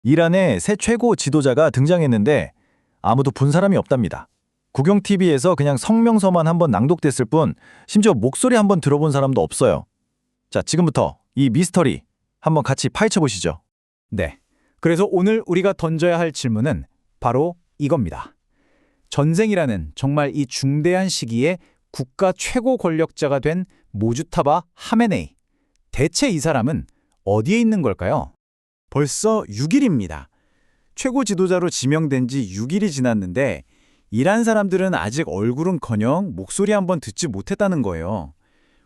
이란의 새 최고 지도자가 등장했는데 아무도 본 사람이 없답니다. 국영 TV에서 그냥 성명서만 한번 낭독됐을 뿐 심지어 목소리 한번 들어본 사람도 없어요. 자, 지금부터 이 미스터리 한번 같이 파헤쳐 보시죠. 네. 그래서 오늘 우리가 던져야 할 질문은 바로 이겁니다. 전생이라는 정말 이 중대한 시기에 국가 최고 권력자가 된 모주타바 하메네이. 대체 이 사람은 어디에 있는 걸까요? 벌써 6일입니다. 최고 지도자로 지명된 지 6일이 지났는데 이란 사람들은 아직 얼굴은커녕 목소리 한번 듣지 못했다는 거예요.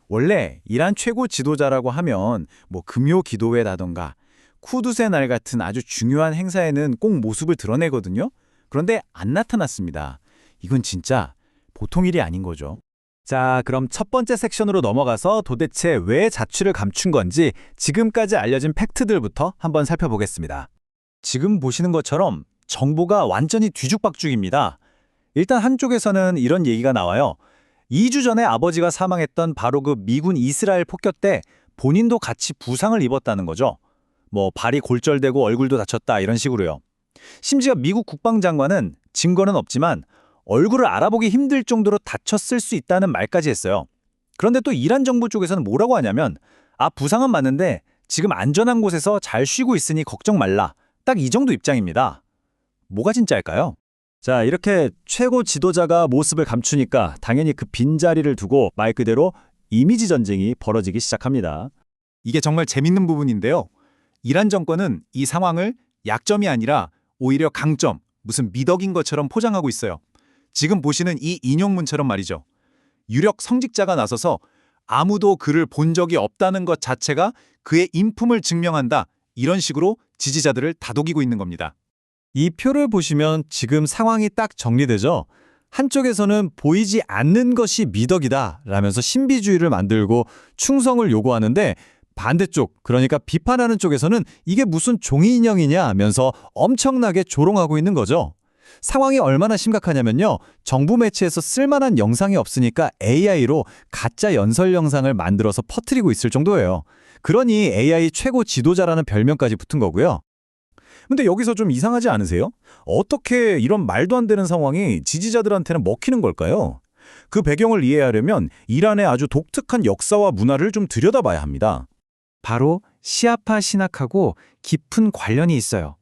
원래 이란 최고 지도자라고 하면 금요 기도회라던가 쿠두세 날 같은 아주 중요한 행사에는 꼭 모습을 드러내거든요. 그런데 안 나타났습니다. 이건 진짜 보통 일이 아닌 거죠. 자, 그럼 첫 번째 섹션으로 넘어가서 도대체 왜 자취를 감춘 건지 지금까지 알려진 팩트들부터 한번 살펴보겠습니다. 지금 보시는 것처럼 정보가 완전히 뒤죽박죽입니다. 일단 한쪽에서는 이런 얘기가 나와요. 2주 전에 아버지가 사망했던 바로 그 미군 이스라엘 폭격 때 본인도 같이 부상을 입었다는 거죠. 발이 골절되고 얼굴도 다쳤다 이런 식으로요. 심지어 미국 국방장관은 증거는 없지만 얼굴을 알아보기 힘들 정도로 다쳤을 수 있다는 말까지 했어요. 그런데 또 이란 정부 쪽에서는 뭐라고 하냐면 부상은 맞는데 지금 안전한 곳에서 잘 쉬고 있으니 걱정 말라. 딱 이 정도 입장입니다. 뭐가 진짜일까요? 자, 이렇게 최고 지도자가 모습을 감추니까 당연히 그 빈자리를 두고 말 그대로 이미지 전쟁이 벌어지기 시작합니다. 이게 정말 재밌는 부분인데요. 이란 정권은 이 상황을 약점이 아니라 오히려 강점, 무슨 미덕인 것처럼 포장하고 있어요. 지금 보시는 이 인용문처럼 말이죠. 유력 성직자가 나서서 아무도 그를 본 적이 없다는 것 자체가 그의 인품을 증명한다. 이런 식으로 지지자들을 다독이고 있는 겁니다. 이 표를 보시면 지금 상황이 딱 정리되죠? 한쪽에서는 보이지 않는 것이 미덕이다 라면서 신비주의를 만들고 충성을 요구하는데 반대쪽, 그러니까 비판하는 쪽에서는 이게 무슨 종이 인형이냐 하면서 엄청나게 조롱하고 있는 거죠. 상황이 얼마나 심각하냐면요. 정부 매체에서 쓸만한 영상이 없으니까 AI로 가짜 연설 영상을 만들어서 퍼뜨리고 있을 정도예요. 그러니 AI 최고 지도자라는 별명까지 붙은 거고요. 근데 여기서 좀 이상하지 않으세요? 어떻게 이런 말도 안 되는 상황이 지지자들한테는 먹히는 걸까요? 그 배경을 이해하려면 이란의 아주 독특한 역사와 문화를 좀 들여다봐야 합니다. 바로 시아파 신학하고 깊은 관련이 있어요.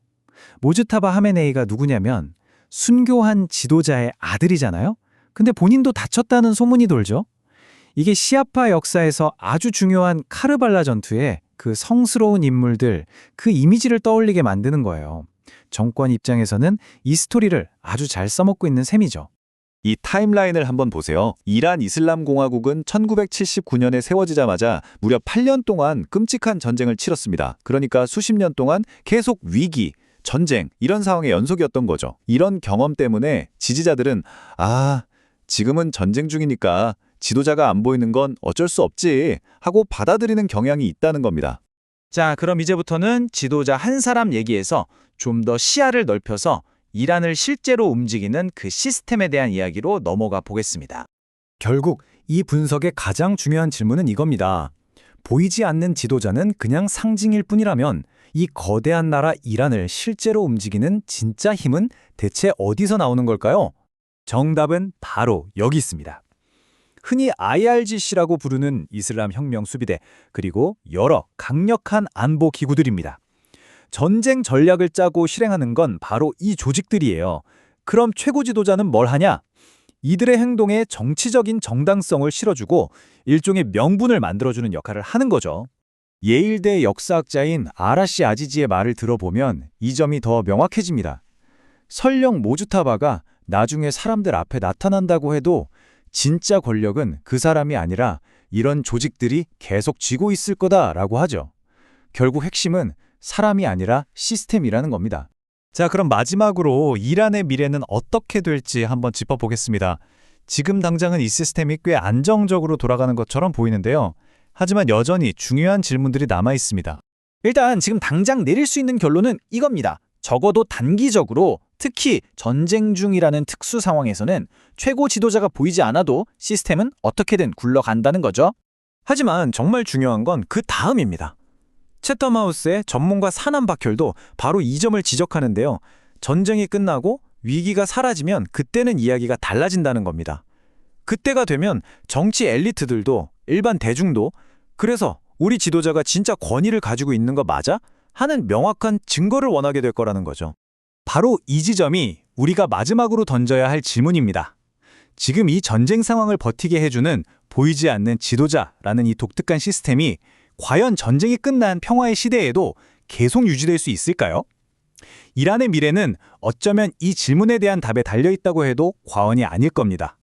모주타바 하메네이가 누구냐면 순교한 지도자의 아들이잖아요. 근데 본인도 다쳤다는 소문이 돌죠. 이게 시아파 역사에서 아주 중요한 카르발라 전투에 그 성스러운 인물들, 그 이미지를 떠올리게 만드는 거예요. 정권 입장에서는 이 스토리를 아주 잘 써먹고 있는 셈이죠. 이 타임라인을 한번 보세요. 이란 이슬람 공화국은 1979년에 세워지자마자 무려 8년 동안 끔찍한 전쟁을 치렀습니다. 그러니까 수십 년 동안 계속 위기, 전쟁 이런 상황의 연속이었던 거죠. 이런 경험 때문에 지지자들은 지금은 전쟁 중이니까 지도자가 안 보이는 건 어쩔 수 없지 하고 받아들이는 경향이 있다는 겁니다. 자, 그럼 이제부터는 지도자 한 사람 얘기에서 좀 더 시야를 넓혀서 이란을 실제로 움직이는 그 시스템에 대한 이야기로 넘어가 보겠습니다. 결국 이 분석의 가장 중요한 질문은 이겁니다. 보이지 않는 지도자는 그냥 상징일 뿐이라면 이 거대한 나라 이란을 실제로 움직이는 진짜 힘은 대체 어디서 나오는 걸까요? 정답은 바로 여기 있습니다. 흔히 IRGC라고 부르는 이슬람 혁명 수비대, 그리고 여러 강력한 안보 기구들입니다. 전쟁 전략을 짜고 실행하는 건 바로 이 조직들이에요. 그럼 최고 지도자는 뭘 하냐? 이들의 행동에 정치적인 정당성을 실어주고 일종의 명분을 만들어주는 역할을 하는 거죠. 예일대 역사학자인 아라시 아지지의 말을 들어보면 이 점이 더 명확해집니다. 설령 모주타바가 나중에 사람들 앞에 나타난다고 해도 진짜 권력은 그 사람이 아니라 이런 조직들이 계속 쥐고 있을 거다라고 하죠. 결국 핵심은 사람이 아니라 시스템이라는 겁니다. 자, 그럼 마지막으로 이란의 미래는 어떻게 될지 한번 짚어보겠습니다. 지금 당장은 이 시스템이 꽤 안정적으로 돌아가는 것처럼 보이는데요. 하지만 여전히 중요한 질문들이 남아 있습니다. 일단 지금 당장 내릴 수 있는 결론은 이겁니다. 적어도 단기적으로, 특히 전쟁 중이라는 특수 상황에서는 최고 지도자가 보이지 않아도 시스템은 어떻게든 굴러간다는 거죠. 하지만 정말 중요한 건 그 다음입니다. 채텀하우스의 전문가 사남 박혈도 바로 이 점을 지적하는데요. 전쟁이 끝나고 위기가 사라지면 그때는 이야기가 달라진다는 겁니다. 그때가 되면 정치 엘리트들도 일반 대중도 그래서 우리 지도자가 진짜 권위를 가지고 있는 거 맞아? 하는 명확한 증거를 원하게 될 거라는 거죠. 바로 이 지점이 우리가 마지막으로 던져야 할 질문입니다. 지금 이 전쟁 상황을 버티게 해주는 보이지 않는 지도자라는 이 독특한 시스템이 과연 전쟁이 끝난 평화의 시대에도 계속 유지될 수 있을까요? 이란의 미래는 어쩌면 이 질문에 대한 답에 달려있다고 해도 과언이 아닐 겁니다.